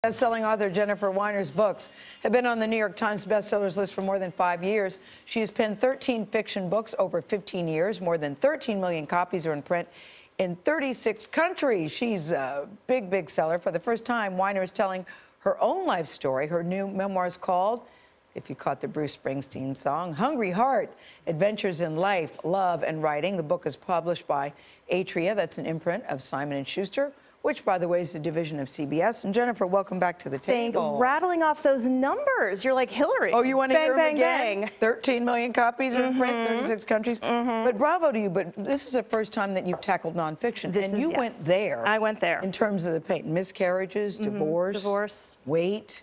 Best-selling author Jennifer Weiner's books have been on the New York Times bestsellers list for more than 5 years. She has penned 13 fiction books over 15 years. More than 13 million copies are in print in 36 countries. She's a big seller. For the first time, Weiner is telling her own life story. Her new memoir is called, if you caught the Bruce Springsteen song, Hungry Heart, Adventures in Life, Love, and Writing. The book is published by Atria. That's an imprint of Simon & Schuster, which, by the way, is a division of CBS. And Jennifer, welcome back to the table. Rattling off those numbers, you're like Hillary. Oh, you want to hear them again? Bang. 13 million copies are in print, 36 countries. But bravo to you, but this is the first time that you've tackled nonfiction. And you went there. I went there. In terms of the pain, miscarriages, divorce, weight,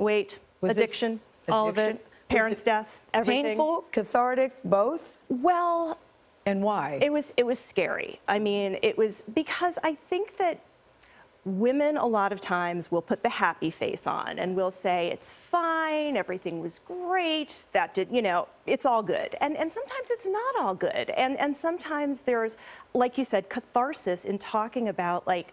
addiction, all of it, parents' death, everything. Painful, cathartic, both? Well. And why? It was scary. I mean, it was because I think that women a lot of times will put the happy face on and will say, it's fine, everything was great, that did, you know, it's all good. And sometimes it's not all good. And sometimes there's, like you said, catharsis in talking about, like,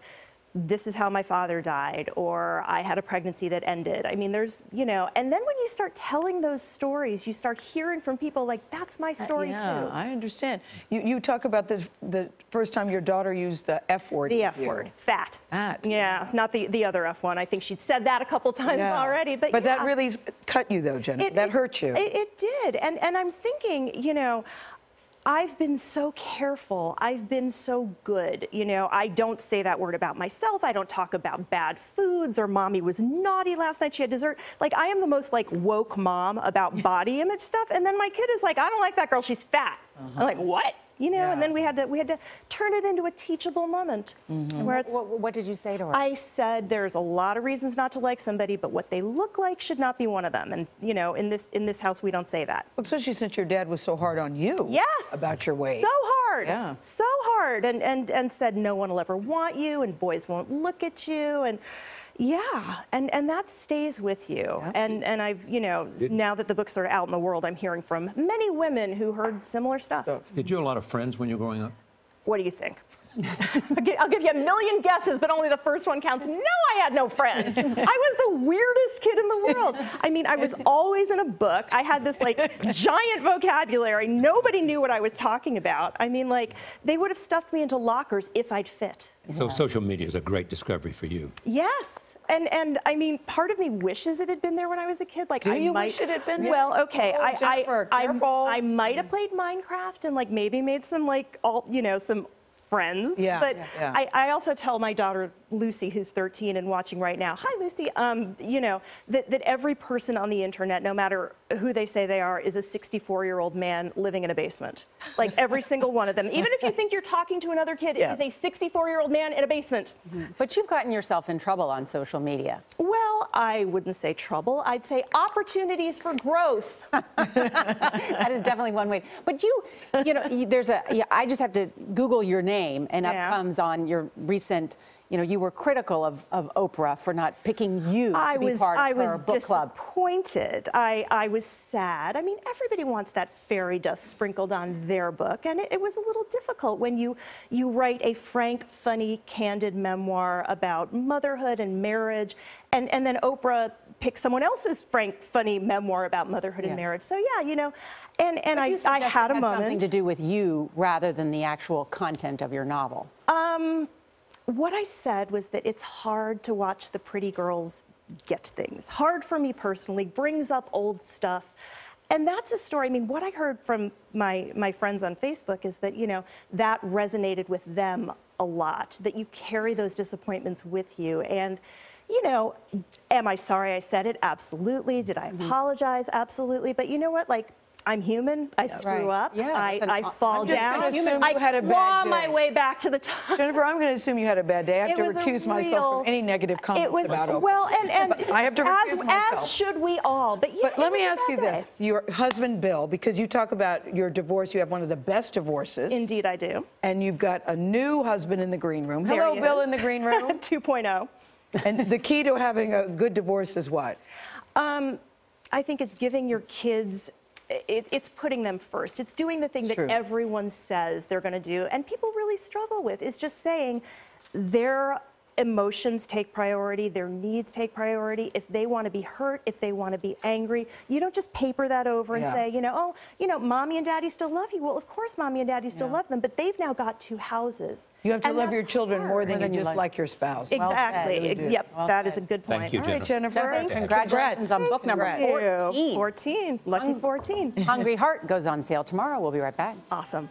this is how my father died, or I had a pregnancy that ended. I mean, there's, you know, and then when you start telling those stories, you start hearing from people like, that's my story too. Yeah, I understand. You talk about the first time your daughter used the F word. The F word, fat. Fat. Yeah, not the other F one. I think she'd said that a couple times already. But that really cut you though, Jennifer. That hurt you. It did. And I'm thinking, you know, I've been so careful. I've been so good. You know, I don't say that word about myself. I don't talk about bad foods or mommy was naughty last night. She had dessert. Like, I am the most like woke mom about body image stuff. And then my kid is like, I don't like that girl. She's fat. I'm like, what? You know, and then we had to turn it into a teachable moment. Where it's, what did you say to her? I said there's a lot of reasons not to like somebody, but what they look like should not be one of them. And you know, in this house, we don't say that. Especially since your dad was so hard on you. Yes. About your weight. So hard. Yeah. So hard. And said no one will ever want you, and boys won't look at you, and. Yeah, and that stays with you. Yeah. And I've, you know, now that the books are out in the world, I'm hearing from many women who heard similar stuff. Did you have a lot of friends when you were growing up? What do you think? I'll give you a million guesses, but only the first one counts. No, I had no friends. I was the weirdest kid in the world. I mean, I was always in a book. I had this like giant vocabulary. Nobody knew what I was talking about. I mean, like, they would have stuffed me into lockers if I'd fit. So social media is a great discovery for you. Yes, and I mean, part of me wishes it had been there when I was a kid. Like, Do you wish it had been there? Well, okay, oh, Jennifer, I might have played Minecraft and like maybe made some like some friends. Yeah. But I also tell my daughter Lucy, who's 13 and watching right now, hi Lucy, you know, that every person on the internet, no matter who they say they are, is a 64-year-old man living in a basement. Like, every single one of them. Even if you think you're talking to another kid, it is a 64-year-old man in a basement. But you've gotten yourself in trouble on social media. Well, I wouldn't say trouble. I'd say opportunities for growth. That is definitely one way. But you know, there's I just have to Google your name, and up comes on your recent. You know, you were critical of Oprah for not picking you to be part of her book club. I was disappointed. I was sad. I mean, everybody wants that fairy dust sprinkled on their book, and it was a little difficult when you write a frank, funny, candid memoir about motherhood and marriage, and then Oprah picks someone else's frank, funny memoir about motherhood and marriage. So yeah, you know, and I had a moment. Something to do with you rather than the actual content of your novel. What I said was that it's hard to watch the pretty girls get things. Hard for me personally, brings up old stuff. And that's a story, I mean, what I heard from my friends on Facebook is that, you know, that resonated with them a lot, that you carry those disappointments with you. And, you know, am I sorry I said it? Absolutely. Did I apologize? Absolutely. But you know what, like, I'm human. I screw up. Yeah, I fall down. I claw my way back to the top. Jennifer, I'm going to assume you had a bad day. I have to recuse myself from any negative comments about Oprah. Well, and I have to recuse myself. As should we all. But let me ask you this: your husband Bill, because you talk about your divorce, you have one of the best divorces. Indeed, I do. And you've got a new husband in the green room. Hello, Bill, in the green room. 2.0. And the key to having a good divorce is what? I think it's giving your kids. It's putting them first. It's doing the thing that everyone says they're going to do, and people really struggle with, is just saying they're emotions take priority, their needs take priority. If they want to be hurt, if they want to be angry, you don't just paper that over and say, oh, mommy and daddy still love you. Well, of course, mommy and daddy still love them, but they've now got 2 houses. You have to love your children hard. more than you just like your spouse. Exactly. Really yep, well that said. is a good point. Thank you, All right, Jennifer. Jennifer. Congratulations on book number Congrats. 14. 14. Lucky 14. Hungry Heart goes on sale tomorrow. We'll be right back. Awesome.